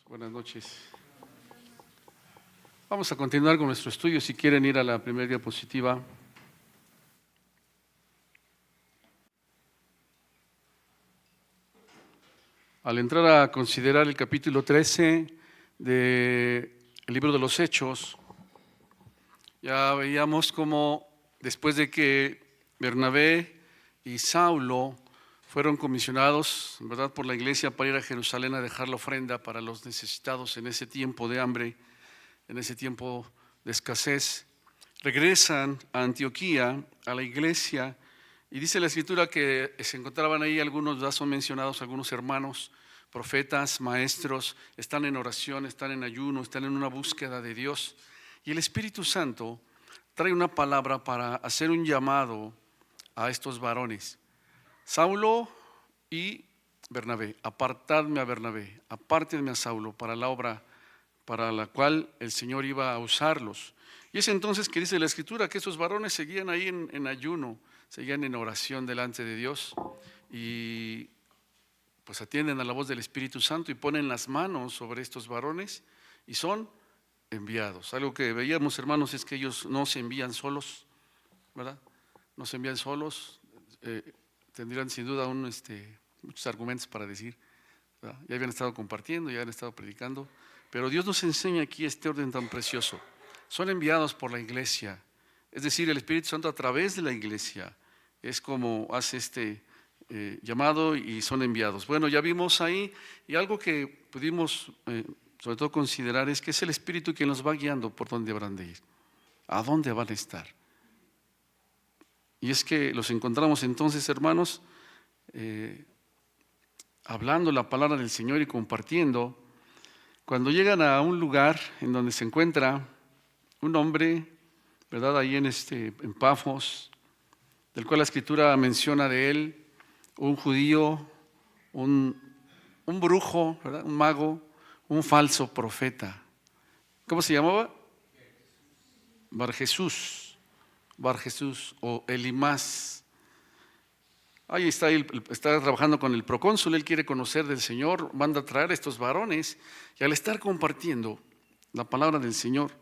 Buenas noches. Vamos a continuar con nuestro estudio. Si quieren ir a la primera diapositiva. Al entrar a considerar el capítulo 13 del libro de los Hechos, ya veíamos cómo después de que Bernabé y Saulo fueron comisionados, ¿verdad?, por la iglesia para ir a Jerusalén a dejar la ofrenda para los necesitados en ese tiempo de hambre, en ese tiempo de escasez, regresan a Antioquía, a la iglesia, y dice la Escritura que se encontraban ahí algunos, ya son mencionados algunos hermanos, profetas, maestros, están en oración, están en ayuno, están en una búsqueda de Dios, y el Espíritu Santo trae una palabra para hacer un llamado a estos varones. Saulo y Bernabé, apartadme a Bernabé, apártenme a Saulo para la obra para la cual el Señor iba a usarlos. Y es entonces que dice la Escritura que esos varones seguían ahí en ayuno, seguían en oración delante de Dios y pues atienden a la voz del Espíritu Santo y ponen las manos sobre estos varones y son enviados. Algo que veíamos, hermanos, es que ellos no se envían solos, ¿verdad? No se envían solos. Tendrían sin duda muchos argumentos para decir, ¿verdad? Ya habían estado compartiendo, ya habían estado predicando, pero Dios nos enseña aquí este orden tan precioso. Son enviados por la iglesia, es decir, el Espíritu Santo a través de la iglesia es como hace este llamado y son enviados. Bueno, ya vimos ahí, y algo que pudimos sobre todo considerar es que es el Espíritu quien nos va guiando por dónde habrán de ir, a dónde van a estar. Y es que los encontramos entonces, hermanos, hablando la palabra del Señor y compartiendo. Cuando llegan a un lugar en donde se encuentra un hombre, ¿verdad?, ahí en Pafos, del cual la Escritura menciona de él, un judío, un brujo, ¿verdad?, un mago, un falso profeta. ¿Cómo se llamaba? Barjesús o Elimás. Ahí está, él está trabajando con el procónsul, él quiere conocer del Señor, manda a traer a estos varones y al estar compartiendo la palabra del Señor,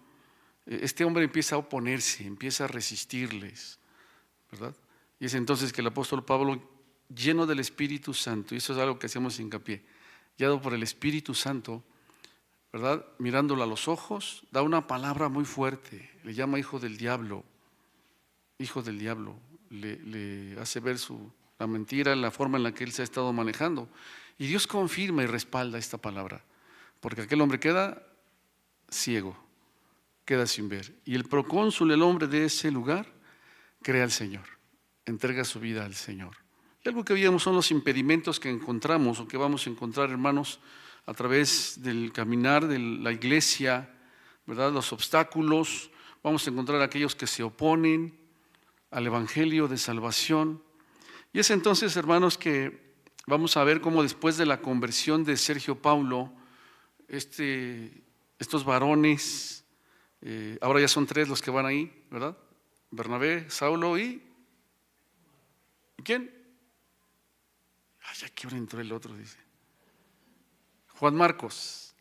este hombre empieza a oponerse, empieza a resistirles, ¿verdad? Y es entonces que el apóstol Pablo, lleno del Espíritu Santo, y eso es algo que hacemos hincapié, guiado por el Espíritu Santo, ¿verdad?, mirándolo a los ojos, da una palabra muy fuerte, le llama hijo del diablo, le hace ver la mentira, la forma en la que él se ha estado manejando. Y Dios confirma y respalda esta palabra, porque aquel hombre queda ciego, queda sin ver. Y el procónsul, el hombre de ese lugar, cree al Señor, entrega su vida al Señor. Y algo que veíamos son los impedimentos que encontramos o que vamos a encontrar, hermanos, a través del caminar de la iglesia, ¿verdad? Los obstáculos, vamos a encontrar aquellos que se oponen al Evangelio de salvación. Y es entonces, hermanos, que vamos a ver cómo después de la conversión de Sergio Paulo, estos varones, ahora ya son 3 los que van ahí, ¿verdad? Bernabé, Saulo y ¿quién? Ay, aquí ahora entró el otro, dice. Juan Marcos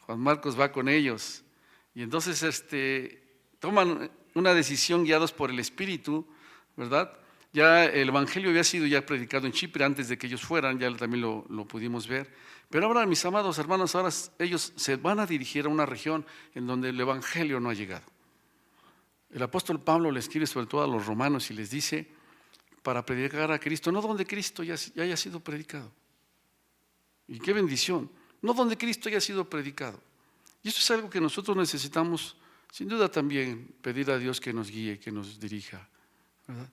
va con ellos. Y entonces toman una decisión guiados por el Espíritu, ¿verdad? Ya el Evangelio había sido ya predicado en Chipre antes de que ellos fueran, ya también lo pudimos ver. Pero ahora, mis amados hermanos, ahora ellos se van a dirigir a una región en donde el Evangelio no ha llegado. El apóstol Pablo le escribe sobre todo a los romanos y les dice, para predicar a Cristo, no donde Cristo ya haya sido predicado. Y qué bendición, no donde Cristo haya sido predicado. Y eso es algo que nosotros necesitamos, sin duda también, pedir a Dios que nos guíe, que nos dirija, ¿verdad?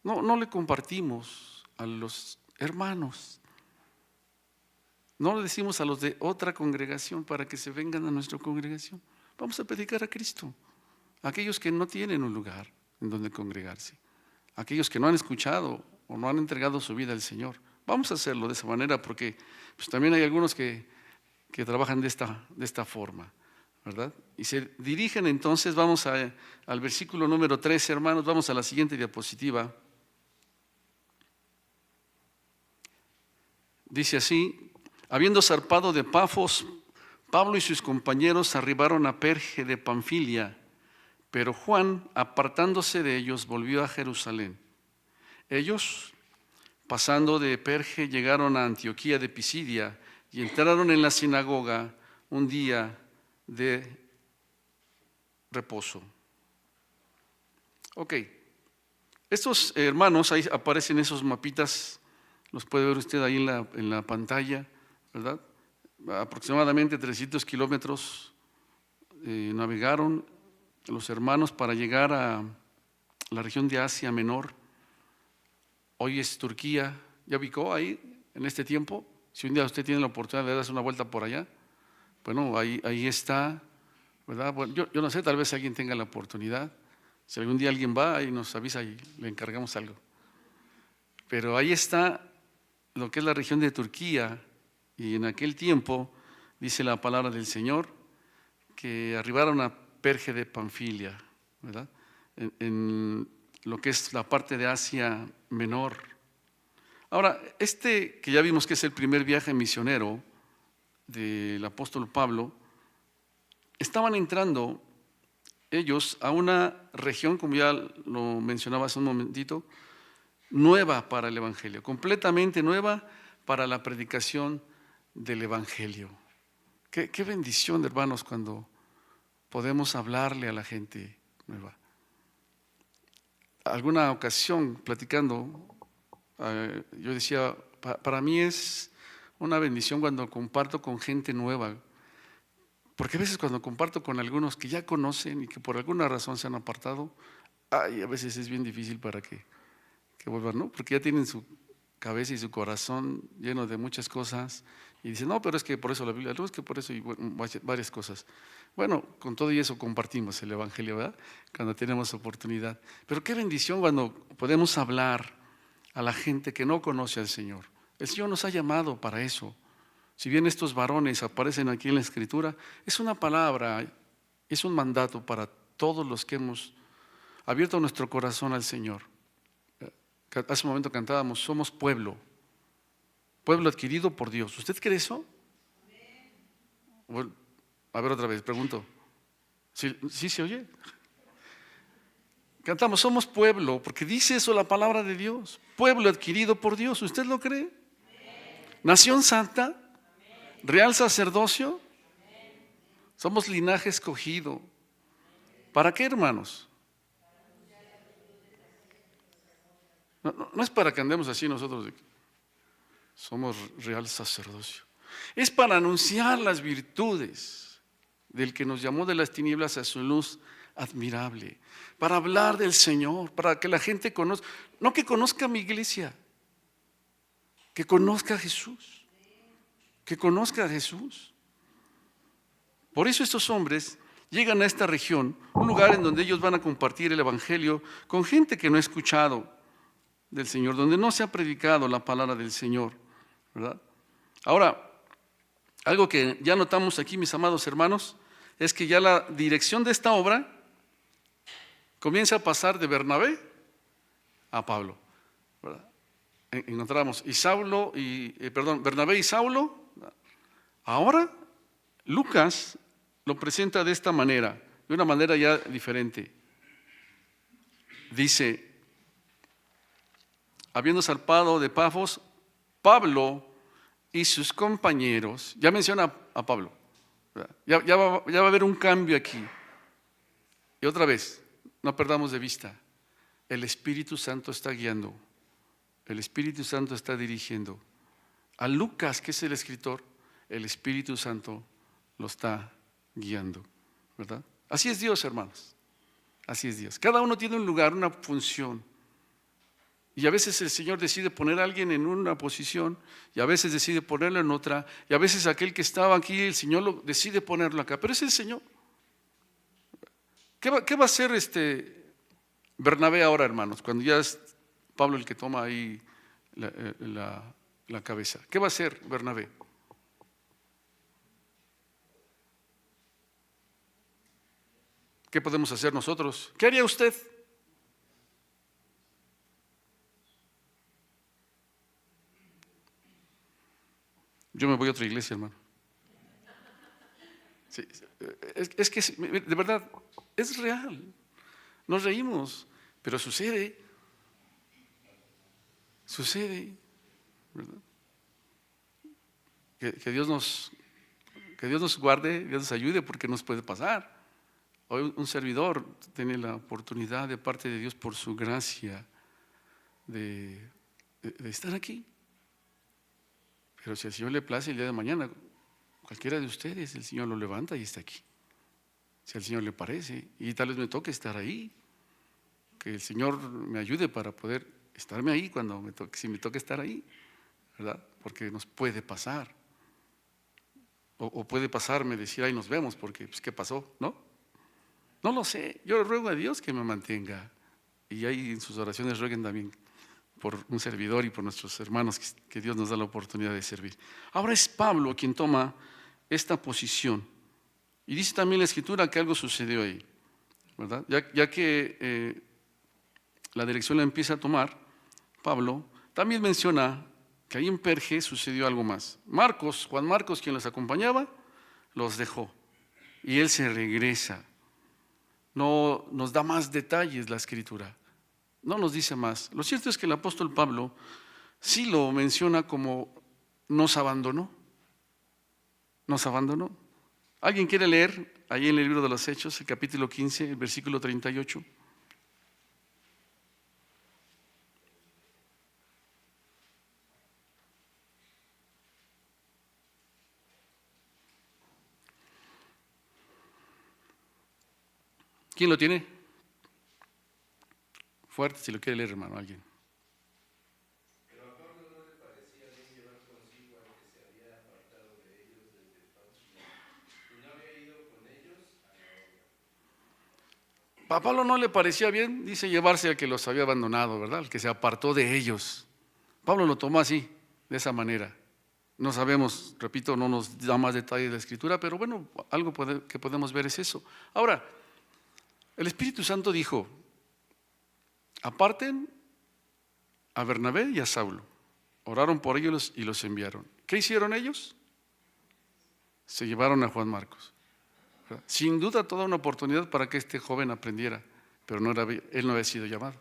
No le compartimos a los hermanos, no le decimos a los de otra congregación para que se vengan a nuestra congregación. Vamos a predicar a Cristo, a aquellos que no tienen un lugar en donde congregarse, a aquellos que no han escuchado o no han entregado su vida al Señor. Vamos a hacerlo de esa manera porque pues, también hay algunos que trabajan de esta forma, ¿verdad? Y se dirigen entonces, vamos al versículo número 13, hermanos, vamos a la siguiente diapositiva. Dice así: habiendo zarpado de Pafos, Pablo y sus compañeros arribaron a Perge de Panfilia, pero Juan, apartándose de ellos, volvió a Jerusalén. Ellos, pasando de Perge, llegaron a Antioquía de Pisidia y entraron en la sinagoga un día de reposo. Ok, estos hermanos, ahí aparecen esos mapitas, los puede ver usted ahí en la pantalla, ¿verdad? Aproximadamente 300 kilómetros navegaron los hermanos para llegar a la región de Asia Menor. Hoy es Turquía. ¿Ya ubicó ahí en este tiempo? Si un día usted tiene la oportunidad de darse una vuelta por allá, bueno, ahí está, ¿verdad? Bueno, yo no sé, tal vez alguien tenga la oportunidad. Si algún día alguien va y nos avisa y le encargamos algo. Pero ahí está lo que es la región de Turquía, y en aquel tiempo, dice la palabra del Señor, que arribaron a Perge de Panfilia, ¿verdad? En lo que es la parte de Asia Menor. Ahora, que ya vimos que es el primer viaje misionero del apóstol Pablo, estaban entrando ellos a una región, como ya lo mencionaba hace un momentito, nueva para el Evangelio, completamente nueva para la predicación del Evangelio. Qué bendición, hermanos, cuando podemos hablarle a la gente nueva. Alguna ocasión, platicando, yo decía, para mí es una bendición cuando comparto con gente nueva, porque a veces cuando comparto con algunos que ya conocen y que por alguna razón se han apartado, a veces es bien difícil para que vuelvan, ¿no? Porque ya tienen su cabeza y su corazón lleno de muchas cosas y dicen, no, pero es que por eso la Biblia, no, es que por eso, y bueno, varias cosas. Bueno, con todo y eso compartimos el Evangelio, ¿verdad? Cuando tenemos oportunidad. Pero qué bendición cuando podemos hablar a la gente que no conoce al Señor. El Señor nos ha llamado para eso. Si bien estos varones aparecen aquí en la Escritura, es una palabra, es un mandato para todos los que hemos abierto nuestro corazón al Señor. Hace un momento cantábamos, somos pueblo adquirido por Dios. ¿Usted cree eso? Bueno, a ver otra vez, pregunto. ¿Sí se oye? Cantamos, somos pueblo, porque dice eso la palabra de Dios. Pueblo adquirido por Dios. ¿Usted lo cree? Nación santa, real sacerdocio. Somos linaje escogido. ¿Para qué, hermanos? No es para que andemos así nosotros. Somos real sacerdocio. Es para anunciar las virtudes del que nos llamó de las tinieblas a su luz admirable. Para hablar del Señor, para que la gente conozca. No que conozca a mi iglesia, que conozca a Jesús. Que conozca a Jesús. Por eso estos hombres llegan a esta región, un lugar en donde ellos van a compartir el Evangelio con gente que no ha escuchado del Señor, donde no se ha predicado la palabra del Señor, ¿verdad? Ahora, algo que ya notamos aquí, mis amados hermanos, es que ya la dirección de esta obra comienza a pasar de Bernabé a Pablo, ¿verdad? Encontramos Bernabé y Saulo. Ahora Lucas lo presenta de esta manera, de una manera ya diferente. Dice, habiendo zarpado de Pafos, Pablo y sus compañeros, ya menciona a Pablo, ya va a haber un cambio aquí. Y otra vez, no perdamos de vista, el Espíritu Santo está guiando, el Espíritu Santo está dirigiendo. A Lucas, que es el escritor, el Espíritu Santo lo está guiando, ¿verdad? Así es Dios, hermanos, así es Dios. Cada uno tiene un lugar, una función. Y a veces el Señor decide poner a alguien en una posición y a veces decide ponerlo en otra y a veces aquel que estaba aquí, el Señor decide ponerlo acá, pero es el Señor. ¿Qué va a hacer Bernabé ahora, hermanos, cuando ya es Pablo el que toma ahí la cabeza? ¿Qué va a hacer Bernabé? ¿Qué podemos hacer nosotros? ¿Qué haría usted? Yo me voy a otra iglesia, hermano. Sí, es que de verdad es real. Nos reímos, pero sucede, ¿verdad? Que Dios nos guarde, Dios nos ayude, porque nos puede pasar. Hoy un servidor tiene la oportunidad de parte de Dios por su gracia de estar aquí. Pero si al Señor le place, el día de mañana, cualquiera de ustedes, el Señor lo levanta y está aquí. Si al Señor le parece, y tal vez me toque estar ahí, que el Señor me ayude para poder estarme ahí cuando me toque, si me toque estar ahí, ¿verdad? Porque nos puede pasar. O puede pasarme decir, ahí nos vemos, porque pues, ¿qué pasó? ¿No? No lo sé. Yo ruego a Dios que me mantenga. Y ahí en sus oraciones rueguen también por un servidor y por nuestros hermanos que Dios nos da la oportunidad de servir. Ahora es Pablo quien toma esta posición. Y dice también la Escritura que algo sucedió ahí, ¿verdad? Ya que la dirección la empieza a tomar Pablo, también menciona que ahí en Perge sucedió algo más. Juan Marcos, quien los acompañaba, los dejó y él se regresa. No nos da más detalles la Escritura, no nos dice más. Lo cierto es que el apóstol Pablo sí lo menciona como nos abandonó. Nos abandonó. ¿Alguien quiere leer ahí en el libro de los Hechos, el capítulo 15, el versículo 38? ¿Quién lo tiene? Fuerte, si lo quiere leer, hermano, alguien. Pero a Pablo no le parecía bien llevar consigo al que se había apartado de ellos desde Pamfilía, y no había ido con ellos a la obra. A Pablo no le parecía bien, dice, llevarse al que los había abandonado, ¿verdad? Al que se apartó de ellos. Pablo lo tomó así, de esa manera. No sabemos, repito, no nos da más detalles de la Escritura, pero bueno, algo que podemos ver es eso. Ahora, el Espíritu Santo dijo, aparten a Bernabé y a Saulo. Oraron por ellos y los enviaron. ¿Qué hicieron ellos? Se llevaron a Juan Marcos. Sin duda toda una oportunidad para que este joven aprendiera, pero él no había sido llamado.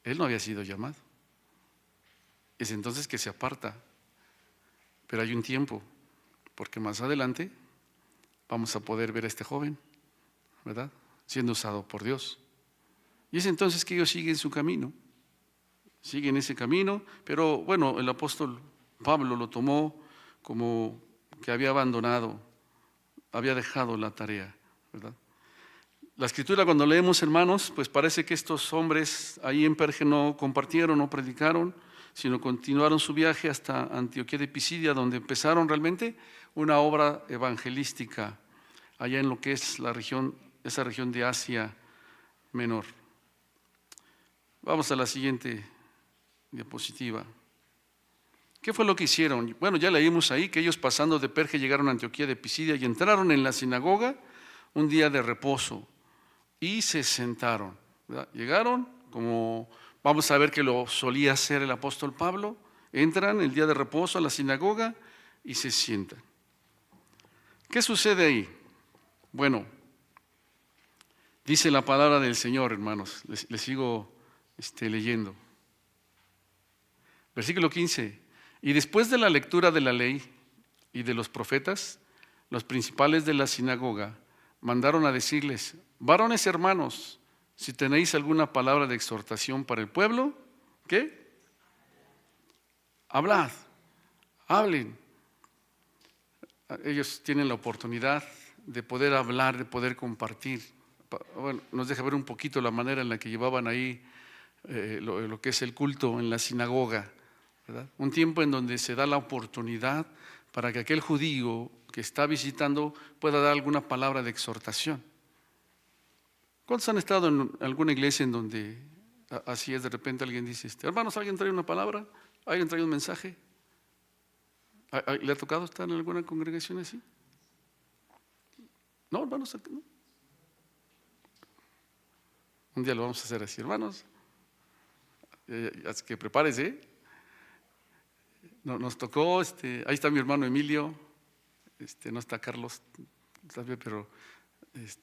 Él no había sido llamado. Es entonces que se aparta. Pero hay un tiempo, porque más adelante vamos a poder ver a este joven, ¿verdad? Siendo usado por Dios. Y es entonces que ellos siguen su camino. Siguen ese camino, pero bueno, el apóstol Pablo lo tomó como que había abandonado, había dejado la tarea, ¿verdad? La Escritura, cuando leemos, hermanos, pues parece que estos hombres ahí en Perge no compartieron, no predicaron, sino continuaron su viaje hasta Antioquía de Pisidia, donde empezaron realmente una obra evangelística allá en lo que es esa región de Asia Menor. Vamos a la siguiente diapositiva. ¿Qué fue lo que hicieron? Bueno, ya leímos ahí que ellos pasando de Perge llegaron a Antioquía de Pisidia y entraron en la sinagoga un día de reposo y se sentaron, ¿verdad? Llegaron, como vamos a ver que lo solía hacer el apóstol Pablo, entran el día de reposo a la sinagoga y se sientan. ¿Qué sucede ahí? Bueno, dice la palabra del Señor, hermanos, les sigo leyendo. Versículo 15. Y después de la lectura de la ley y de los profetas, los principales de la sinagoga mandaron a decirles: varones hermanos, si tenéis alguna palabra de exhortación para el pueblo, ¿qué? Hablad, hablen. Ellos tienen la oportunidad de poder hablar, de poder compartir. Bueno, nos deja ver un poquito la manera en la que llevaban ahí lo que es el culto en la sinagoga, ¿verdad? Un tiempo en donde se da la oportunidad para que aquel judío que está visitando pueda dar alguna palabra de exhortación. ¿Cuántos han estado en alguna iglesia en donde así es, de repente alguien dice, hermanos, ¿alguien trae una palabra? ¿Alguien trae un mensaje? ¿Le ha tocado estar en alguna congregación así? No, hermanos, no. Un día lo vamos a hacer así, hermanos. Así que prepárese. Nos tocó, ahí está mi hermano Emilio, no está Carlos, ¿sabe? Pero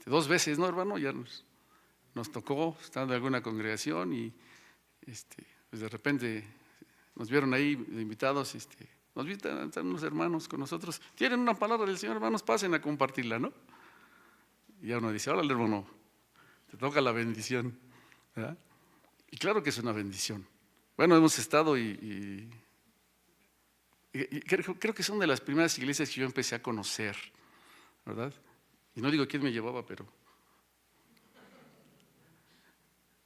2 veces, ¿no, hermano? Ya nos tocó estar en alguna congregación y pues de repente nos vieron ahí de invitados, nos visitan, están unos hermanos con nosotros, tienen una palabra del Señor, hermanos, pasen a compartirla, ¿no? Y ya uno dice, órale, hermano, te toca la bendición, ¿verdad? Y claro que es una bendición. Bueno, hemos estado y creo que son de las primeras iglesias que yo empecé a conocer, ¿verdad? Y no digo quién me llevaba, pero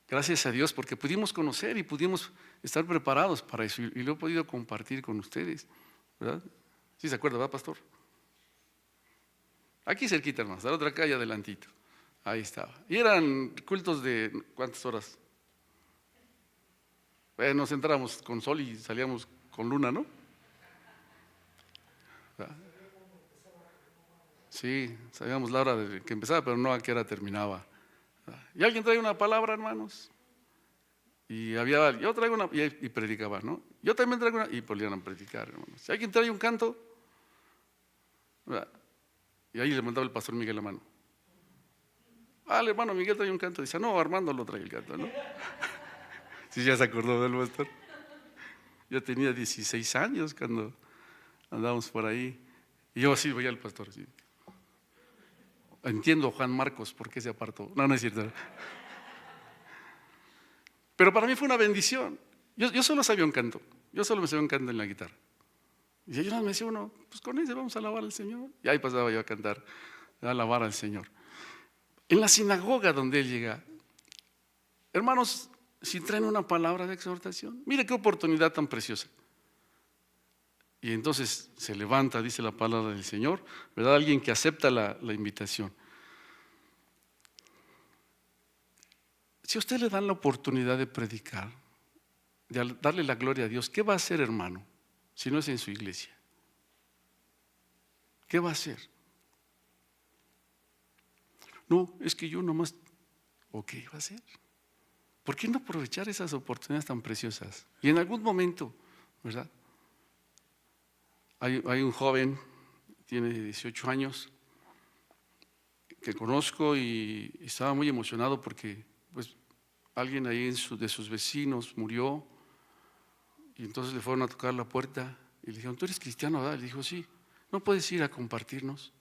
gracias a Dios porque pudimos conocer y pudimos estar preparados para eso y lo he podido compartir con ustedes, ¿verdad? ¿Sí se acuerda, verdad, pastor? Aquí cerquita, hermanos, a la otra calle adelantito. Ahí estaba. Y eran cultos de ¿cuántas horas? Nos entrábamos con sol y salíamos con luna, ¿no? Sí, sabíamos la hora de que empezaba, pero no a qué hora terminaba. Y alguien trae una palabra, hermanos. Y yo traigo una, y predicaba, ¿no? Yo también traigo una, y volvían a predicar, hermanos. Si alguien trae un canto, ¿verdad? Y ahí le mandaba el pastor Miguel la mano. El hermano Miguel trae un canto. Dice, no, Armando lo trae el canto, ¿no? Sí, ya se acordó del pastor. Yo tenía 16 años cuando andábamos por ahí. Y yo así veía al pastor. Así. Entiendo a Juan Marcos por qué se apartó. No, no es cierto. Pero para mí fue una bendición. Yo solo sabía un canto. Yo solo me sabía un canto en la guitarra. Y yo me decía uno, pues con ese vamos a alabar al Señor. Y ahí pasaba yo a cantar, a alabar al Señor. En la sinagoga donde él llega, hermanos, si traen una palabra de exhortación, mire qué oportunidad tan preciosa. Y entonces se levanta, dice la palabra del Señor, ¿verdad? Alguien que acepta la invitación. Si a usted le dan la oportunidad de predicar, de darle la gloria a Dios, ¿qué va a hacer, hermano? Si no es en su iglesia. ¿Qué va a hacer? No, es que yo nomás, ¿o qué va a hacer? ¿Por qué no aprovechar esas oportunidades tan preciosas? Y en algún momento, ¿verdad? Hay un joven, tiene 18 años, que conozco y estaba muy emocionado porque pues, alguien ahí de sus vecinos murió y entonces le fueron a tocar la puerta y le dijeron, ¿tú eres cristiano, verdad? Le dijo, sí, ¿no puedes ir a compartirnos?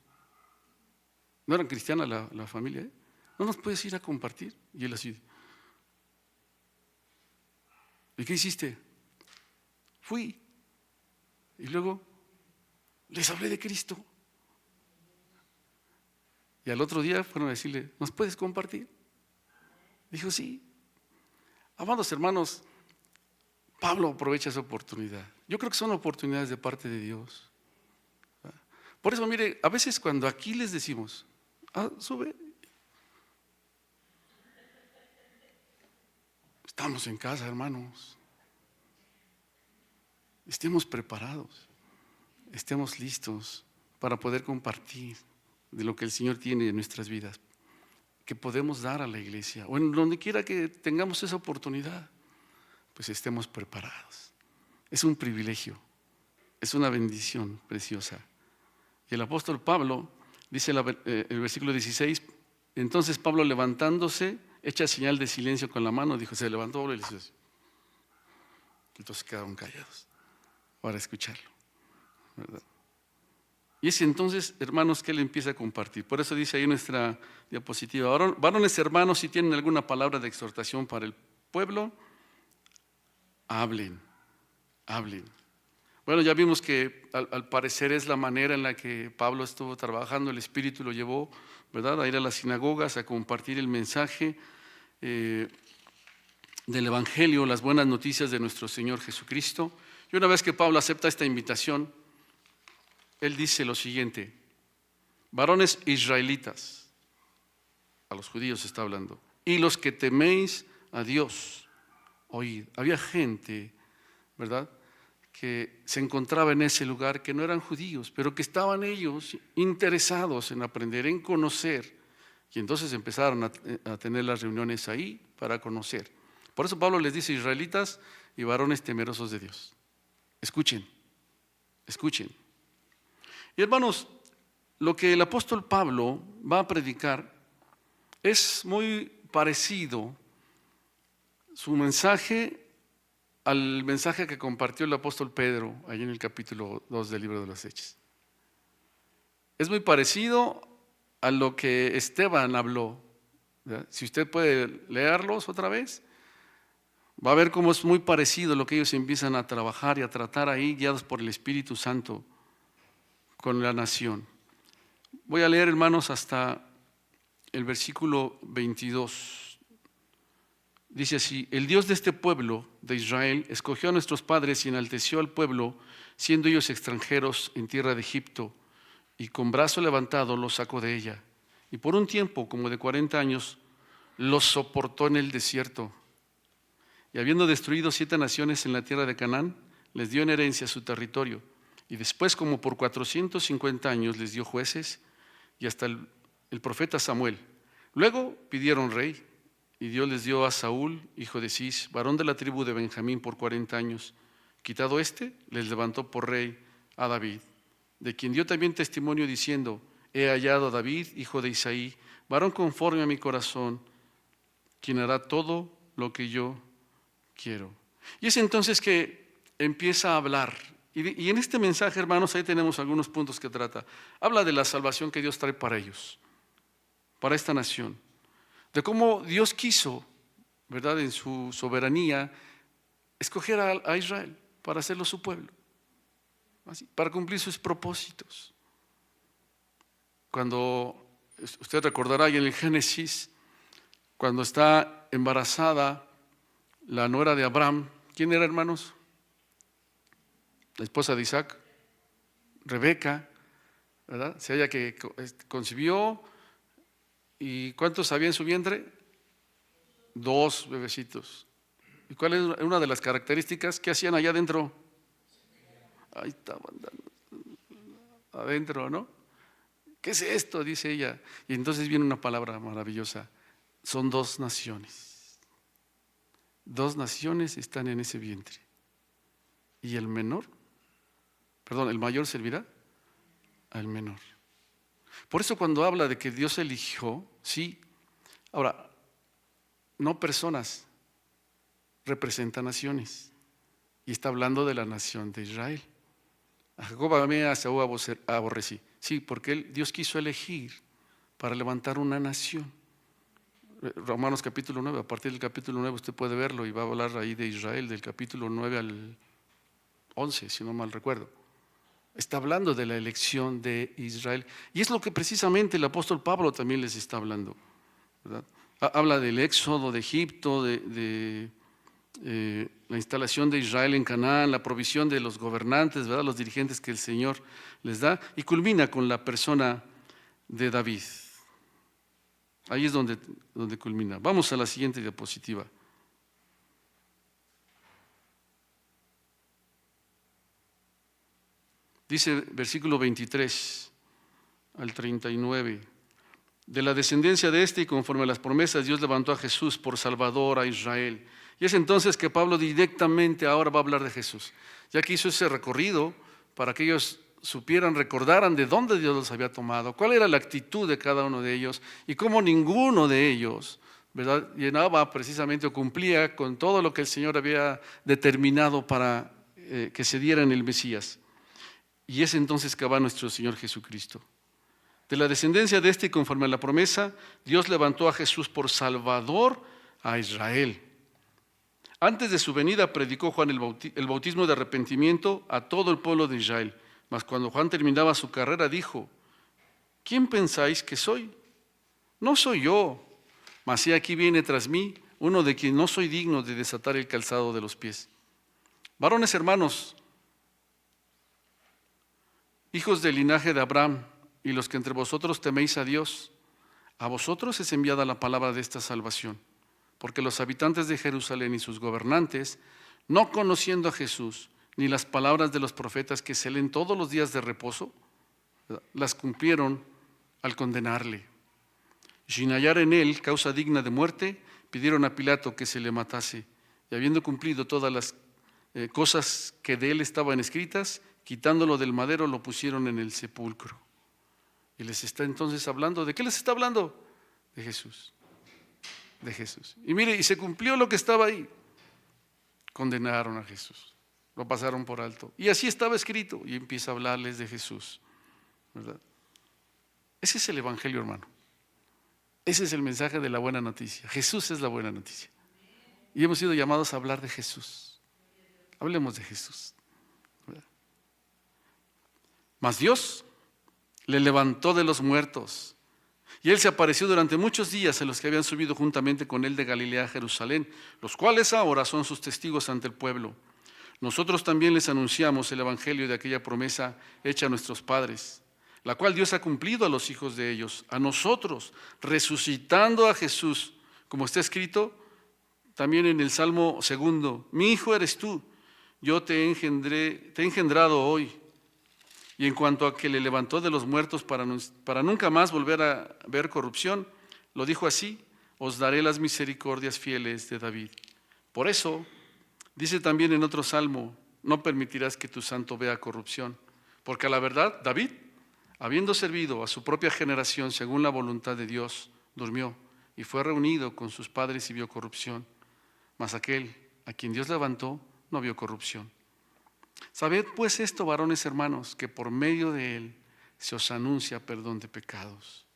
No eran cristianas la familia, ¿eh? ¿No nos puedes ir a compartir? Y él así, ¿y qué hiciste? Fui. Y luego les hablé de Cristo. Y al otro día fueron a decirle, ¿nos puedes compartir? Dijo, sí. Amados hermanos, Pablo aprovecha esa oportunidad. Yo creo que son oportunidades de parte de Dios. Por eso, mire, a veces cuando aquí les decimos, sube, estamos en casa, hermanos. Estemos preparados, estemos listos para poder compartir de lo que el Señor tiene en nuestras vidas, que podemos dar a la iglesia, o en donde quiera que tengamos esa oportunidad, pues estemos preparados. Es un privilegio, es una bendición preciosa. Y el apóstol Pablo, dice el versículo 16, entonces Pablo levantándose, echa señal de silencio con la mano, dijo, se levantó y le hizo así. Entonces quedaron callados para escucharlo, ¿verdad? Y es entonces, hermanos, que él empieza a compartir. Por eso dice ahí nuestra diapositiva, varones hermanos, si tienen alguna palabra de exhortación para el pueblo, hablen. Bueno, ya vimos que al parecer es la manera en la que Pablo estuvo trabajando, el Espíritu lo llevó, ¿verdad?, a ir a las sinagogas, a compartir el mensaje del Evangelio, las buenas noticias de nuestro Señor Jesucristo. Y una vez que Pablo acepta esta invitación, él dice lo siguiente, varones israelitas, a los judíos está hablando, y los que teméis a Dios, oíd. Había gente, ¿verdad?, que se encontraba en ese lugar, que no eran judíos, pero que estaban ellos interesados en aprender, en conocer, y entonces empezaron a tener las reuniones ahí para conocer. Por eso Pablo les dice, israelitas y varones temerosos de Dios, escuchen. Y hermanos, lo que el apóstol Pablo va a predicar es muy parecido su mensaje al mensaje que compartió el apóstol Pedro allí en el capítulo 2 del libro de los Hechos. Es muy parecido a lo que Esteban habló, ¿verdad? Si usted puede leerlos otra vez, va a ver cómo es muy parecido lo que ellos empiezan a trabajar y a tratar ahí, guiados por el Espíritu Santo con la nación. Voy a leer, hermanos, hasta el versículo 22. Dice así: el Dios de este pueblo, de Israel, escogió a nuestros padres y enalteció al pueblo, siendo ellos extranjeros en tierra de Egipto, y con brazo levantado los sacó de ella. Y por un tiempo, como de 40 años, los soportó en el desierto. Y habiendo destruido 7 naciones en la tierra de Canaán, les dio en herencia su territorio. Y después, como por 450 años, les dio jueces y hasta el profeta Samuel. Luego pidieron rey, y Dios les dio a Saúl, hijo de Cis, varón de la tribu de Benjamín, por 40 años. Quitado este, les levantó por rey a David, de quien dio también testimonio diciendo: he hallado a David, hijo de Isaí, varón conforme a mi corazón, quien hará todo lo que yo quiero. Y es entonces que empieza a hablar. Y en este mensaje, hermanos, ahí tenemos algunos puntos que trata. Habla de la salvación que Dios trae para ellos, para esta nación. De cómo Dios quiso, ¿verdad?, en su soberanía, escoger a Israel para hacerlo su pueblo, así, para cumplir sus propósitos. Cuando usted recordará ahí en el Génesis, cuando está embarazada la nuera de Abraham, ¿quién era, hermanos? La esposa de Isaac, Rebeca, ¿verdad? Se halla que concibió. ¿Y cuántos había en su vientre? 2 bebecitos. ¿Y cuál es una de las características? ¿Qué hacían allá adentro? Ahí estaban adentro, ¿no? ¿Qué es esto?, dice ella. Y entonces viene una palabra maravillosa: son 2 naciones. 2 naciones están en ese vientre. Y el mayor servirá al menor. Por eso cuando habla de que Dios eligió, sí, ahora, no personas, representa naciones. Y está hablando de la nación de Israel. A Jacob amé, a Esaú aborrecí. Sí, porque Dios quiso elegir para levantar una nación. Romanos capítulo 9, a partir del capítulo 9 usted puede verlo y va a hablar ahí de Israel, del capítulo 9 al 11, si no mal recuerdo. Está hablando de la elección de Israel. Y es lo que precisamente el apóstol Pablo también les está hablando, ¿verdad? Habla del éxodo de Egipto, de la instalación de Israel en Canaán, la provisión de los gobernantes, ¿verdad?, los dirigentes que el Señor les da, y culmina con la persona de David. Ahí es donde culmina. Vamos a la siguiente diapositiva. Dice versículo 23 al 39: de la descendencia de este y conforme a las promesas, Dios levantó a Jesús por Salvador a Israel. Y es entonces que Pablo directamente ahora va a hablar de Jesús, ya que hizo ese recorrido para que ellos supieran, recordaran de dónde Dios los había tomado, cuál era la actitud de cada uno de ellos y cómo ninguno de ellos, ¿verdad?, llenaba precisamente o cumplía con todo lo que el Señor había determinado para que se diera en el Mesías. Y es entonces que va nuestro Señor Jesucristo. De la descendencia de este y conforme a la promesa, Dios levantó a Jesús por Salvador a Israel. Antes de su venida predicó Juan el bautismo de arrepentimiento a todo el pueblo de Israel. Mas cuando Juan terminaba su carrera dijo: ¿quién pensáis que soy? No soy yo, mas he aquí viene tras mí uno de quien no soy digno de desatar el calzado de los pies. Varones hermanos, hijos del linaje de Abraham, y los que entre vosotros teméis a Dios, a vosotros es enviada la palabra de esta salvación, porque los habitantes de Jerusalén y sus gobernantes, no conociendo a Jesús, ni las palabras de los profetas que se leen todos los días de reposo, las cumplieron al condenarle. Sin hallar en él causa digna de muerte, pidieron a Pilato que se le matase, y habiendo cumplido todas las cosas que de él estaban escritas, quitándolo del madero, lo pusieron en el sepulcro. Y les está entonces hablando. ¿De qué les está hablando? De Jesús. De Jesús. Y mire, y se cumplió lo que estaba ahí. Condenaron a Jesús. Lo pasaron por alto. Y así estaba escrito. Y empieza a hablarles de Jesús, ¿verdad? Ese es el evangelio, hermano. Ese es el mensaje de la buena noticia. Jesús es la buena noticia. Y hemos sido llamados a hablar de Jesús. Hablemos de Jesús, ¿verdad? Mas Dios le levantó de los muertos. Y Él se apareció durante muchos días a los que habían subido juntamente con Él de Galilea a Jerusalén, los cuales ahora son sus testigos ante el pueblo. Nosotros también les anunciamos el evangelio de aquella promesa hecha a nuestros padres, la cual Dios ha cumplido a los hijos de ellos, a nosotros, resucitando a Jesús, como está escrito también en el Salmo 2: mi hijo eres tú, yo te he engendrado hoy. Y en cuanto a que le levantó de los muertos para nunca más volver a ver corrupción, lo dijo así: os daré las misericordias fieles de David. Por eso, dice también en otro salmo: no permitirás que tu santo vea corrupción. Porque a la verdad, David, habiendo servido a su propia generación según la voluntad de Dios, durmió y fue reunido con sus padres y vio corrupción. Mas aquel a quien Dios levantó no vio corrupción. Sabed pues esto, varones hermanos, que por medio de Él se os anuncia perdón de pecados,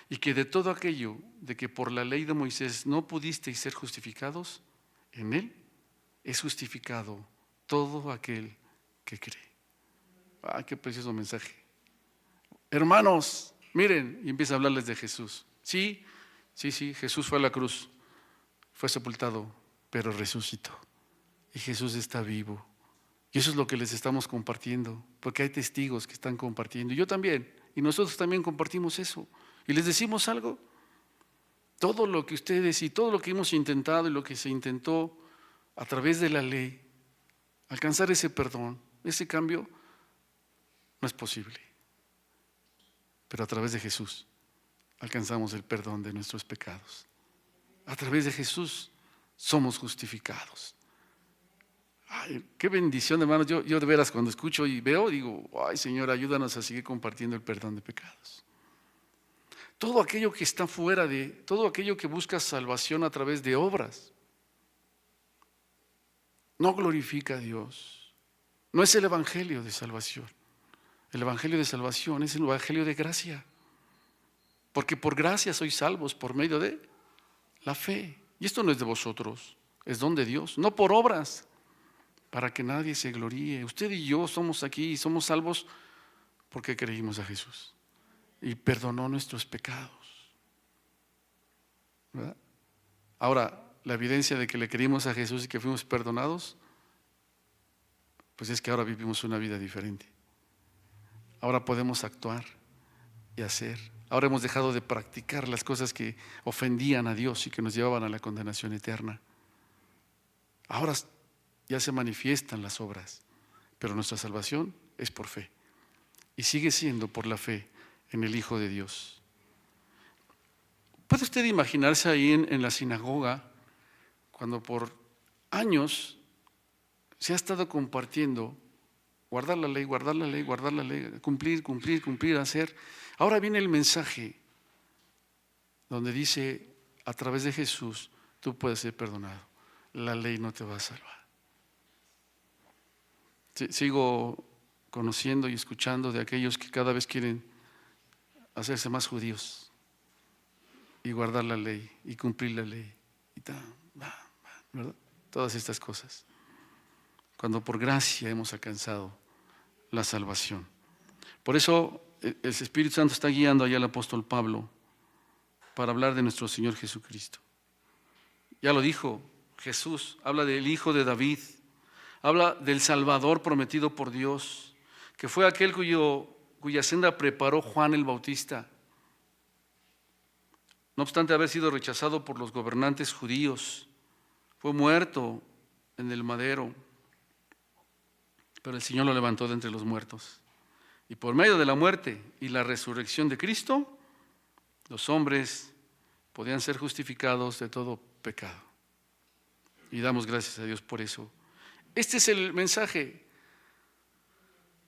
y que de todo aquello de que por la ley de Moisés no pudisteis ser justificados, en Él es justificado todo aquel que cree. ¡Ay, qué precioso mensaje! Hermanos, miren, y empieza a hablarles de Jesús. Sí, Jesús fue a la cruz, fue sepultado, pero resucitó. Y Jesús está vivo. Y eso es lo que les estamos compartiendo, porque hay testigos que están compartiendo. Y yo también, y nosotros también compartimos eso. Y les decimos algo: todo lo que ustedes y todo lo que hemos intentado y lo que se intentó a través de la ley, alcanzar ese perdón, ese cambio, no es posible. Pero a través de Jesús alcanzamos el perdón de nuestros pecados. A través de Jesús somos justificados. Ay, qué bendición, hermanos. Yo de veras cuando escucho y veo, digo: ay, Señor, ayúdanos a seguir compartiendo el perdón de pecados. Todo aquello que está fuera de, todo aquello que busca salvación a través de obras, no glorifica a Dios. No es el evangelio de salvación. El evangelio de salvación es el evangelio de gracia. Porque por gracia sois salvos por medio de la fe. Y esto no es de vosotros, es don de Dios, no por obras, para que nadie se gloríe. Usted y yo somos aquí y somos salvos porque creímos a Jesús y perdonó nuestros pecados, ¿verdad? Ahora, la evidencia de que le creímos a Jesús y que fuimos perdonados, pues es que ahora vivimos una vida diferente. Ahora podemos actuar y hacer. Ahora hemos dejado de practicar las cosas que ofendían a Dios y que nos llevaban a la condenación eterna. Ahora ya se manifiestan las obras, pero nuestra salvación es por fe y sigue siendo por la fe en el Hijo de Dios. ¿Puede usted imaginarse ahí en la sinagoga, cuando por años se ha estado compartiendo guardar la ley, guardar la ley, guardar la ley, cumplir, hacer? Ahora viene el mensaje donde dice: a través de Jesús tú puedes ser perdonado, la ley no te va a salvar. Sigo conociendo y escuchando de aquellos que cada vez quieren hacerse más judíos y guardar la ley y cumplir la ley y ¿verdad? Todas estas cosas, cuando por gracia hemos alcanzado la salvación. Por eso el Espíritu Santo está guiando allá al apóstol Pablo para hablar de nuestro Señor Jesucristo. Ya lo dijo Jesús, habla del Hijo de David, habla del Salvador prometido por Dios, que fue aquel cuya senda preparó Juan el Bautista. No obstante haber sido rechazado por los gobernantes judíos, fue muerto en el madero, pero el Señor lo levantó de entre los muertos. Y por medio de la muerte y la resurrección de Cristo, los hombres podían ser justificados de todo pecado. Y damos gracias a Dios por eso. Este es el mensaje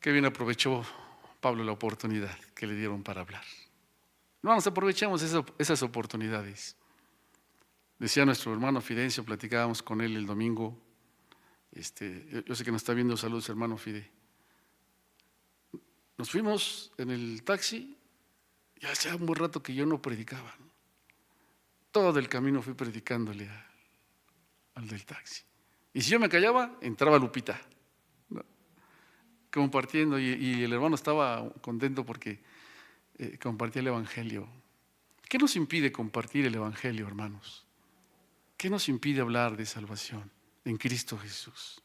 que bien aprovechó Pablo la oportunidad que le dieron para hablar. Hermanos, aprovechemos esas oportunidades. Decía nuestro hermano Fidencio, platicábamos con él el domingo. Yo sé que nos está viendo, saludos hermano Fide. Nos fuimos en el taxi, ya hacía un buen rato que yo no predicaba, ¿no? Todo el camino fui predicándole al del taxi. Y si yo me callaba, entraba Lupita, ¿no? Compartiendo, y el hermano estaba contento porque compartía el Evangelio. ¿Qué nos impide compartir el Evangelio, hermanos? ¿Qué nos impide hablar de salvación en Cristo Jesús?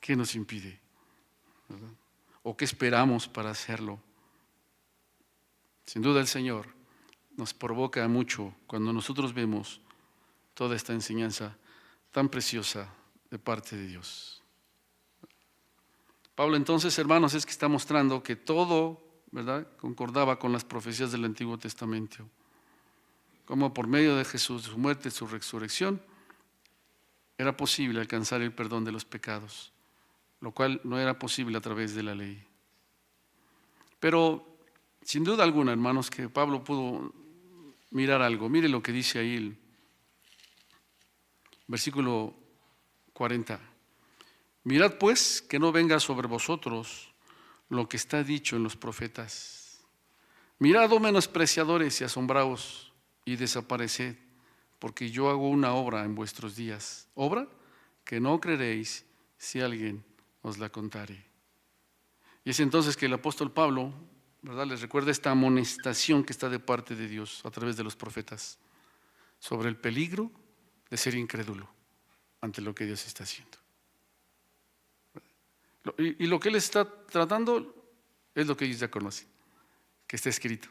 ¿Qué nos impide? ¿Verdad? ¿O qué esperamos para hacerlo? Sin duda el Señor nos provoca mucho cuando nosotros vemos toda esta enseñanza tan preciosa de parte de Dios. Pablo entonces, hermanos, es que está mostrando que todo, ¿verdad?, concordaba con las profecías del Antiguo Testamento. Como por medio de Jesús, su muerte y su resurrección, era posible alcanzar el perdón de los pecados, lo cual no era posible a través de la ley. Pero, sin duda alguna, hermanos, que Pablo pudo mirar algo. Mire lo que dice ahí el versículo 40. Mirad pues que no venga sobre vosotros lo que está dicho en los profetas. Mirad, oh menospreciadores, y asombraos y desapareced, porque yo hago una obra en vuestros días, obra que no creeréis si alguien os la contare. Y es entonces que el apóstol Pablo, ¿verdad?, les recuerda esta amonestación que está de parte de Dios a través de los profetas sobre el peligro de ser incrédulo ante lo que Dios está haciendo. Y lo que Él está tratando es lo que ellos ya conocen, que está escrito.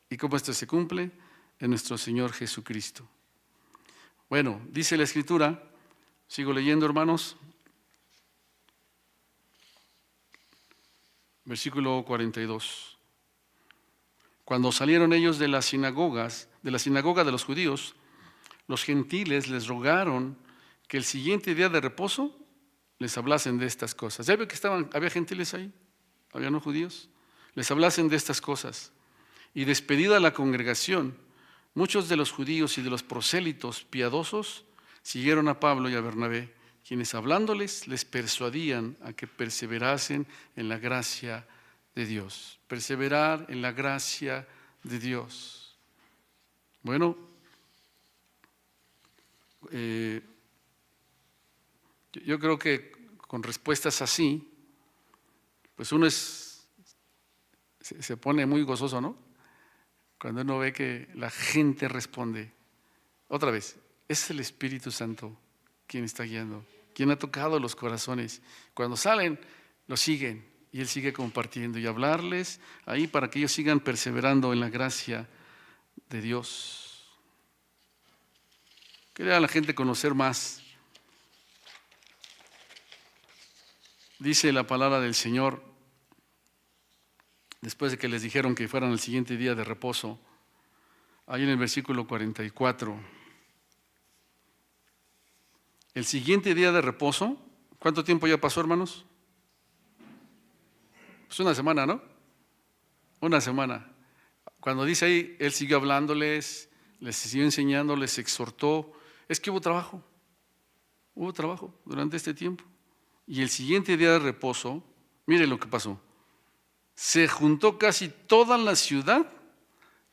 Y cómo esto se cumple en nuestro Señor Jesucristo. Bueno, dice la Escritura, sigo leyendo, hermanos, versículo 42. Cuando salieron ellos de las sinagogas, de la sinagoga de los judíos, los gentiles les rogaron que el siguiente día de reposo les hablasen de estas cosas. ¿Ya veo que había gentiles ahí? ¿Había no judíos? Les hablasen de estas cosas. Y despedida la congregación, muchos de los judíos y de los prosélitos piadosos siguieron a Pablo y a Bernabé, quienes hablándoles les persuadían a que perseverasen en la gracia de Dios. Perseverar en la gracia de Dios. Bueno, yo creo que con respuestas así, pues uno se pone muy gozoso, ¿no? Cuando uno ve que la gente responde. Otra vez, es el Espíritu Santo quien está guiando, quien ha tocado los corazones. Cuando salen, lo siguen y Él sigue compartiendo y hablarles ahí para que ellos sigan perseverando en la gracia de Dios. Quería a la gente conocer más. Dice la palabra del Señor, después de que les dijeron que fueran al siguiente día de reposo, ahí en el versículo 44. El siguiente día de reposo, ¿cuánto tiempo ya pasó, hermanos? Pues una semana, ¿no? Una semana. Cuando dice ahí, Él siguió hablándoles, les siguió enseñando, les exhortó, es que hubo trabajo durante este tiempo. Y el siguiente día de reposo, mire lo que pasó. Se juntó casi toda la ciudad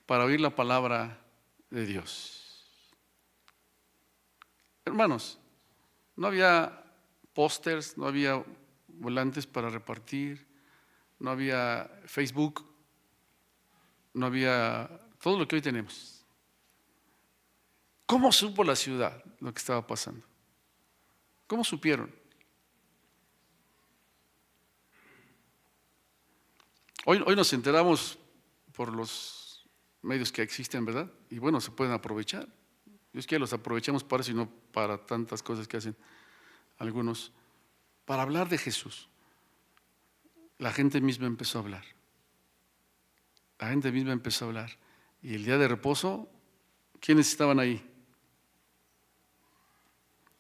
para oír la palabra de Dios. Hermanos, no había pósters, no había volantes para repartir, no había Facebook, no había todo lo que hoy tenemos. ¿Cómo supo la ciudad lo que estaba pasando? ¿Cómo supieron? Hoy nos enteramos por los medios que existen, ¿verdad? Y bueno, se pueden aprovechar. Dios quiere los aprovechemos para eso y no para tantas cosas que hacen algunos. Para hablar de Jesús, la gente misma empezó a hablar. La gente misma empezó a hablar. Y el día de reposo, ¿quiénes estaban ahí?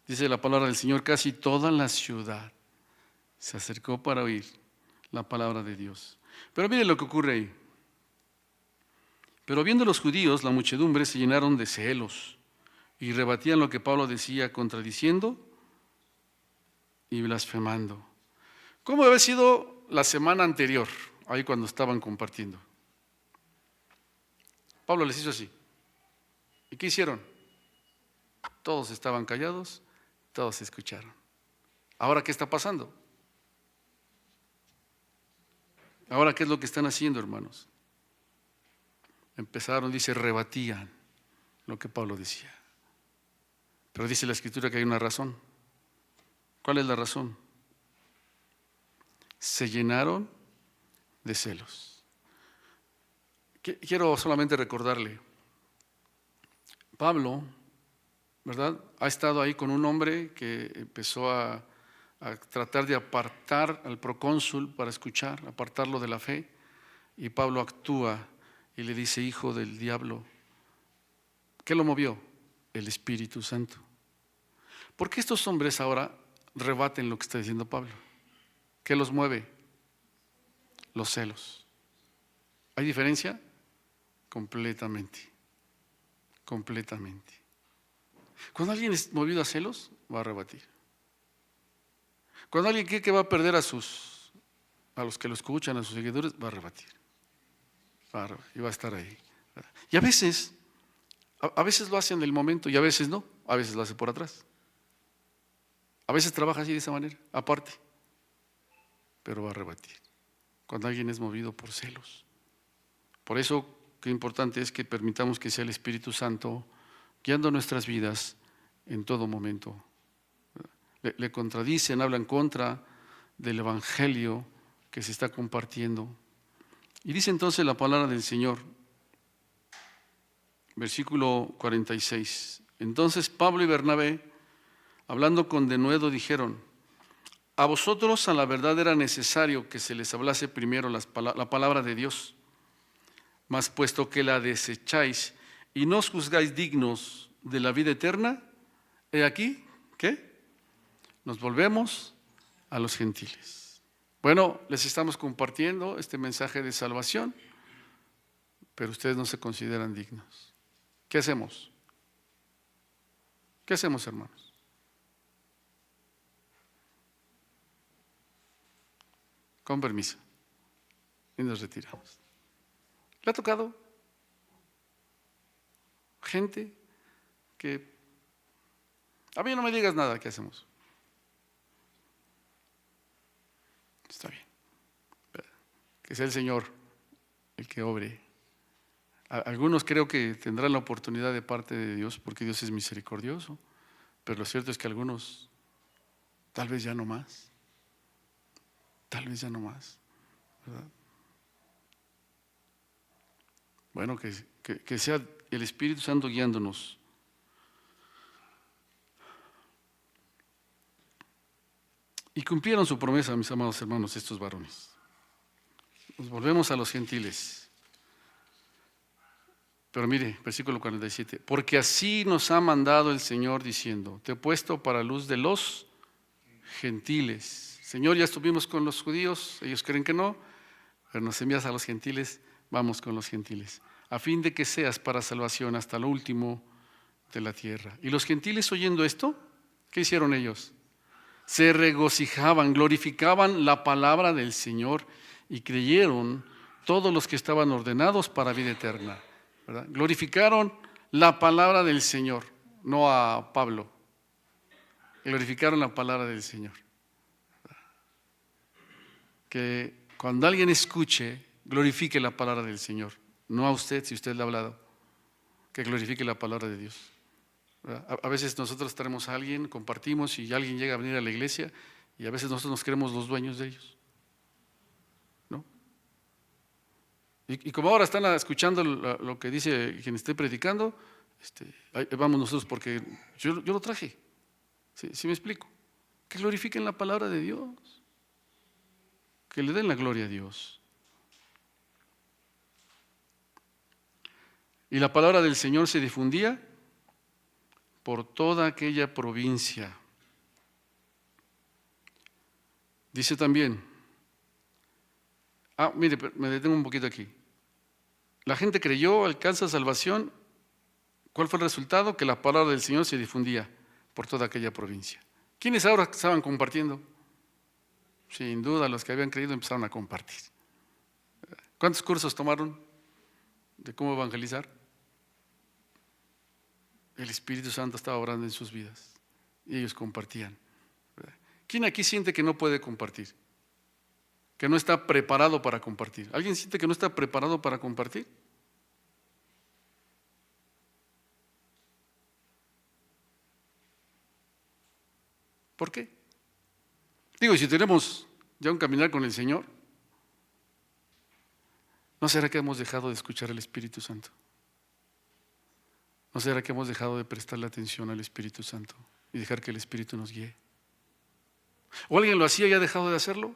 Dice la palabra del Señor, casi toda la ciudad se acercó para oír la palabra de Dios. Pero mire lo que ocurre ahí. Pero viendo los judíos, la muchedumbre se llenaron de celos y rebatían lo que Pablo decía, contradiciendo y blasfemando. ¿Cómo había sido la semana anterior, ahí cuando estaban compartiendo? Pablo les hizo así. ¿Y qué hicieron? Todos estaban callados, todos escucharon. ¿Ahora qué está pasando? ¿Ahora qué es lo que están haciendo, hermanos? Empezaron, dice, rebatían lo que Pablo decía. Pero dice la Escritura que hay una razón. ¿Cuál es la razón? Se llenaron de celos. Quiero solamente recordarle, Pablo, ¿verdad? Ha estado ahí con un hombre que empezó a tratar de apartar al procónsul para escuchar, apartarlo de la fe, y Pablo actúa y le dice, hijo del diablo. ¿Qué lo movió? El Espíritu Santo. ¿Por qué estos hombres ahora rebaten lo que está diciendo Pablo? ¿Qué los mueve? Los celos. ¿Hay diferencia? Completamente. Completamente. Cuando alguien es movido a celos, va a rebatir. Cuando alguien cree que va a perder a los que lo escuchan, a sus seguidores, va a rebatir. Y va a estar ahí. Y a veces lo hace en el momento y a veces no, a veces lo hace por atrás. A veces trabaja así de esa manera, aparte, pero va a rebatir. Cuando alguien es movido por celos. Por eso, qué importante es que permitamos que sea el Espíritu Santo guiando nuestras vidas en todo momento. Le contradicen, hablan contra del Evangelio que se está compartiendo. Y dice entonces la palabra del Señor, versículo 46. Entonces Pablo y Bernabé, hablando con denuedo, dijeron, a vosotros a la verdad era necesario que se les hablase primero la palabra de Dios, mas puesto que la desecháis y no os juzgáis dignos de la vida eterna, he aquí, ¿qué? Nos volvemos a los gentiles. Bueno, les estamos compartiendo este mensaje de salvación, pero ustedes no se consideran dignos. ¿Qué hacemos? ¿Qué hacemos, hermanos? Con permiso. Y nos retiramos. ¿Le ha tocado gente que a mí no me digas nada? ¿Qué hacemos? Está bien. Que sea el Señor el que obre. Algunos creo que tendrán la oportunidad de parte de Dios porque Dios es misericordioso, pero lo cierto es que algunos tal vez ya no más. Tal vez ya no más, ¿verdad? Bueno, que sea el Espíritu Santo guiándonos. Y cumplieron su promesa, mis amados hermanos, estos varones. Nos volvemos a los gentiles. Pero mire, versículo 47. Porque así nos ha mandado el Señor diciendo, te he puesto para luz de los gentiles. Señor, ya estuvimos con los judíos, ellos creen que no, pero nos envías a los gentiles, vamos con los gentiles, a fin de que seas para salvación hasta lo último de la tierra. Y los gentiles oyendo esto, ¿qué hicieron ellos? Se regocijaban, glorificaban la palabra del Señor y creyeron todos los que estaban ordenados para vida eterna, ¿verdad? Glorificaron la palabra del Señor, no a Pablo. Glorificaron la palabra del Señor. Que cuando alguien escuche, glorifique la palabra del Señor, no a usted si usted le ha hablado, que glorifique la palabra de Dios. A veces nosotros tenemos a alguien, compartimos y alguien llega a venir a la iglesia y a veces nosotros nos creemos los dueños de ellos, ¿no? Y como ahora están escuchando lo que dice quien esté predicando, ahí vamos nosotros porque yo lo traje. ¿Sí me explico? Que glorifiquen la palabra de Dios, que le den la gloria a Dios. Y la palabra del Señor se difundía por toda aquella provincia. Dice también, Mire, me detengo un poquito aquí. La gente creyó, alcanza salvación. ¿Cuál fue el resultado? Que la palabra del Señor se difundía por toda aquella provincia. ¿Quiénes ahora estaban compartiendo? Sin duda, los que habían creído empezaron a compartir. ¿Cuántos cursos tomaron de cómo evangelizar? El Espíritu Santo estaba obrando en sus vidas y ellos compartían. ¿Quién aquí siente que no puede compartir? Que no está preparado para compartir. ¿Alguien siente que no está preparado para compartir? ¿Por qué? Digo, si tenemos ya un caminar con el Señor, ¿no será que hemos dejado de escuchar al Espíritu Santo? ¿No será que hemos dejado de prestarle atención al Espíritu Santo y dejar que el Espíritu nos guíe? ¿O alguien lo hacía y ha dejado de hacerlo?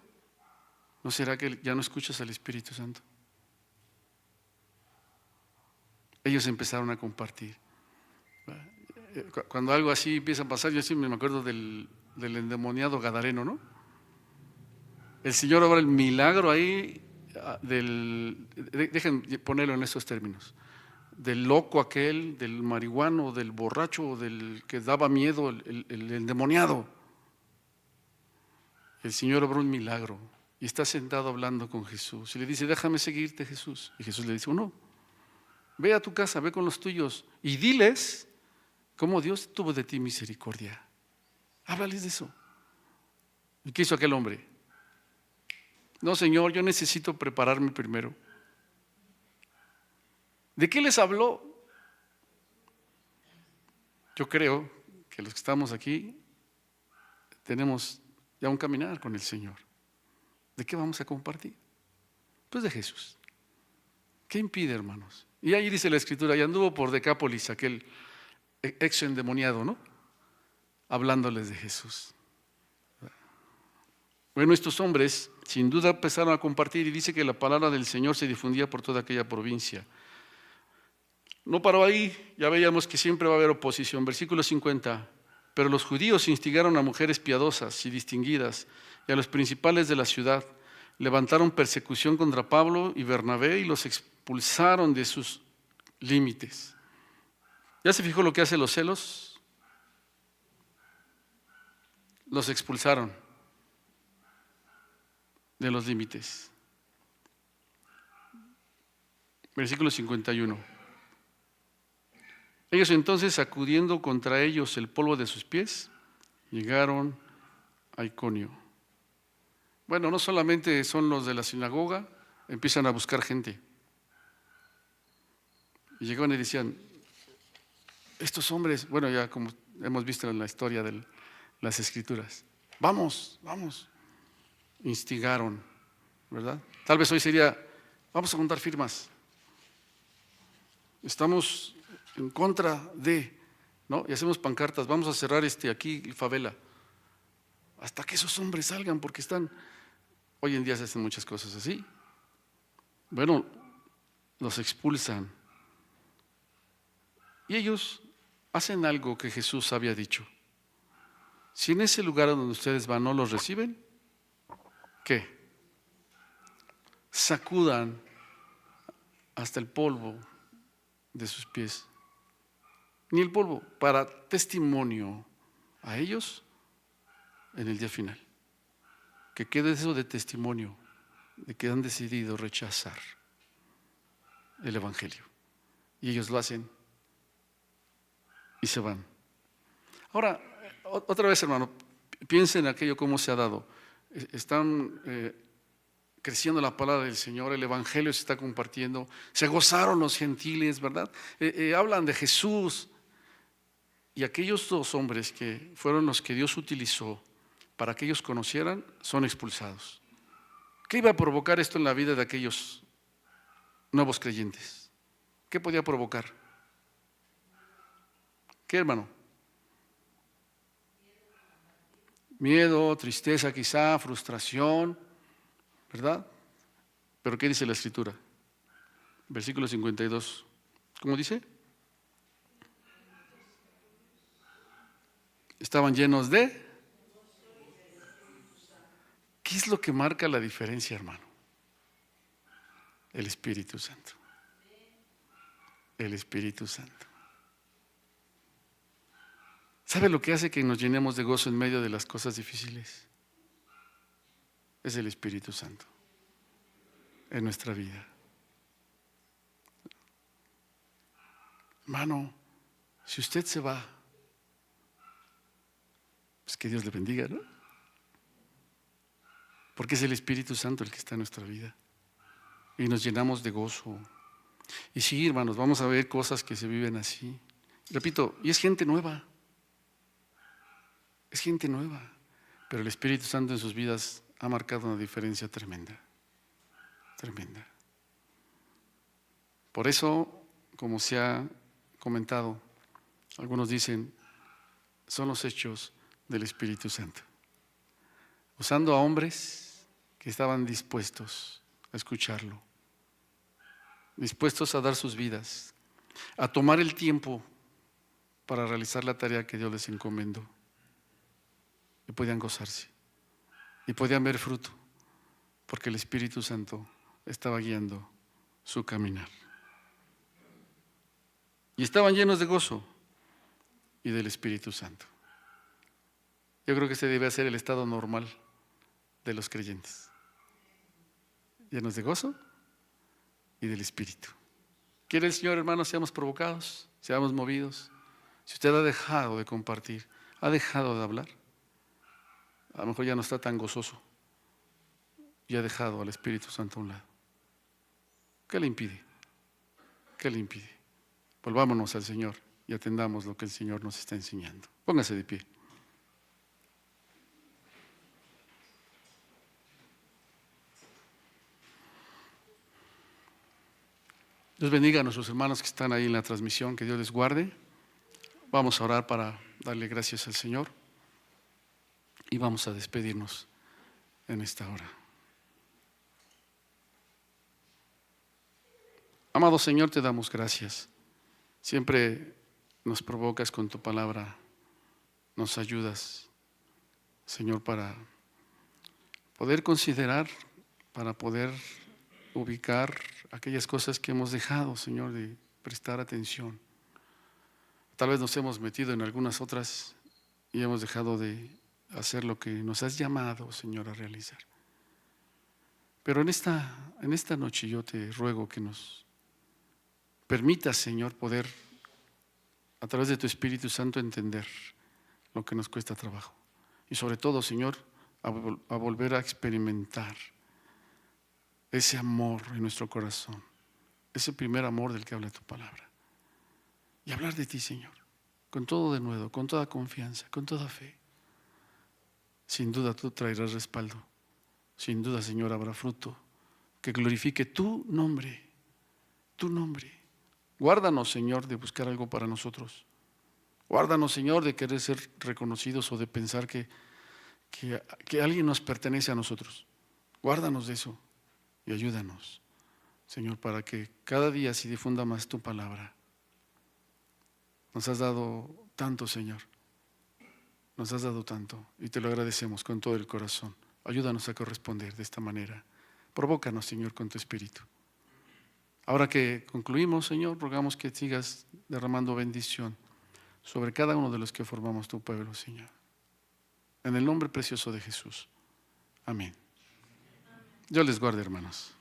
¿No será que ya no escuchas al Espíritu Santo? Ellos empezaron a compartir. Cuando algo así empieza a pasar, yo siempre me acuerdo del endemoniado gadareno, ¿no? El Señor obra el milagro ahí dejen ponerlo en estos términos, del loco aquel, del marihuano, del borracho, del que daba miedo, el endemoniado. El Señor obró un milagro y está sentado hablando con Jesús y le dice: déjame seguirte, Jesús. Y Jesús le dice: no, ve a tu casa, ve con los tuyos y diles cómo Dios tuvo de ti misericordia. Háblales de eso. ¿Y qué hizo aquel hombre? No, Señor, yo necesito prepararme primero. ¿De qué les habló? Yo creo que los que estamos aquí tenemos ya un caminar con el Señor. ¿De qué vamos a compartir? Pues de Jesús. ¿Qué impide, hermanos? Y ahí dice la Escritura: y anduvo por Decápolis aquel ex endemoniado, ¿no? Hablándoles de Jesús. Bueno, estos hombres sin duda empezaron a compartir y dice que la palabra del Señor se difundía por toda aquella provincia. No paró ahí, ya veíamos que siempre va a haber oposición. Versículo 50. Pero los judíos instigaron a mujeres piadosas y distinguidas y a los principales de la ciudad. Levantaron persecución contra Pablo y Bernabé y los expulsaron de sus límites. ¿Ya se fijó lo que hacen los celos? Los expulsaron de los límites. Versículo 51. Ellos entonces, sacudiendo contra ellos el polvo de sus pies, llegaron a Iconio. Bueno, no solamente son los de la sinagoga, empiezan a buscar gente. Y llegaban y decían: estos hombres, bueno, ya como hemos visto en la historia de las Escrituras, vamos. Instigaron, ¿verdad? Tal vez hoy sería: vamos a juntar firmas. Estamos en contra de, ¿no? Y hacemos pancartas: vamos a cerrar aquí favela. Hasta que esos hombres salgan, porque están. Hoy en día se hacen muchas cosas así. Bueno, los expulsan. Y ellos hacen algo que Jesús había dicho: si en ese lugar donde ustedes van no los reciben, ¿qué? Sacudan hasta el polvo de sus pies. Ni el polvo, para testimonio a ellos en el día final. Que quede eso de testimonio de que han decidido rechazar el Evangelio. Y ellos lo hacen y se van. Ahora, otra vez, hermano, piensen en aquello cómo se ha dado. Están creciendo la palabra del Señor, el Evangelio se está compartiendo, se gozaron los gentiles, ¿verdad? Hablan de Jesús. Y aquellos dos hombres que fueron los que Dios utilizó para que ellos conocieran, son expulsados. ¿Qué iba a provocar esto en la vida de aquellos nuevos creyentes? ¿Qué podía provocar? ¿Qué, hermano? Miedo, tristeza quizá, frustración, ¿verdad? Pero ¿qué dice la Escritura? Versículo 52. ¿Cómo dice? Estaban llenos de... ¿Qué es lo que marca la diferencia, hermano? El Espíritu Santo. El Espíritu Santo. ¿Sabe lo que hace que nos llenemos de gozo en medio de las cosas difíciles? Es el Espíritu Santo en nuestra vida. Hermano, si usted se va, pues que Dios le bendiga, ¿no? Porque es el Espíritu Santo el que está en nuestra vida. Y nos llenamos de gozo. Y sí, hermanos, vamos a ver cosas que se viven así. Repito, y es gente nueva. Es gente nueva. Pero el Espíritu Santo en sus vidas ha marcado una diferencia tremenda. Tremenda. Por eso, como se ha comentado, algunos dicen, son los hechos del Espíritu Santo. Usando a hombres que estaban dispuestos a escucharlo, dispuestos a dar sus vidas, a tomar el tiempo para realizar la tarea que Dios les encomendó. Y podían gozarse, y podían ver fruto, porque el Espíritu Santo estaba guiando su caminar. Y estaban llenos de gozo y del Espíritu Santo. Yo creo que ese debe ser el estado normal de los creyentes. Llenos de gozo y del Espíritu. ¿Quiere el Señor, hermanos, seamos provocados, seamos movidos? Si usted ha dejado de compartir, ha dejado de hablar, a lo mejor ya no está tan gozoso y ha dejado al Espíritu Santo a un lado. ¿Qué le impide? ¿Qué le impide? Volvámonos al Señor y atendamos lo que el Señor nos está enseñando. Póngase de pie. Dios bendiga a nuestros hermanos que están ahí en la transmisión, que Dios les guarde. Vamos a orar para darle gracias al Señor y vamos a despedirnos en esta hora. Amado Señor, te damos gracias. Siempre nos provocas con tu palabra, nos ayudas, Señor, para poder considerar, para poder ubicar aquellas cosas que hemos dejado, Señor, de prestar atención. Tal vez nos hemos metido en algunas otras y hemos dejado de hacer lo que nos has llamado, Señor, a realizar. Pero en esta noche yo te ruego que nos permitas, Señor, poder a través de tu Espíritu Santo entender lo que nos cuesta trabajo. Y sobre todo, Señor, a volver a experimentar ese amor en nuestro corazón, ese primer amor del que habla tu palabra. Y hablar de ti, Señor, con todo de nuevo, con toda confianza, con toda fe. Sin duda tú traerás respaldo. Sin duda, Señor, habrá fruto que glorifique tu nombre, tu nombre. Guárdanos, Señor, de buscar algo para nosotros. Guárdanos, Señor, de querer ser reconocidos o de pensar que alguien nos pertenece a nosotros. Guárdanos de eso y ayúdanos, Señor, para que cada día se difunda más tu palabra. Nos has dado tanto, Señor. Nos has dado tanto y te lo agradecemos con todo el corazón. Ayúdanos a corresponder de esta manera. Provócanos, Señor, con tu Espíritu. Ahora que concluimos, Señor, rogamos que sigas derramando bendición sobre cada uno de los que formamos tu pueblo, Señor. En el nombre precioso de Jesús. Amén. Dios les guarde, hermanos.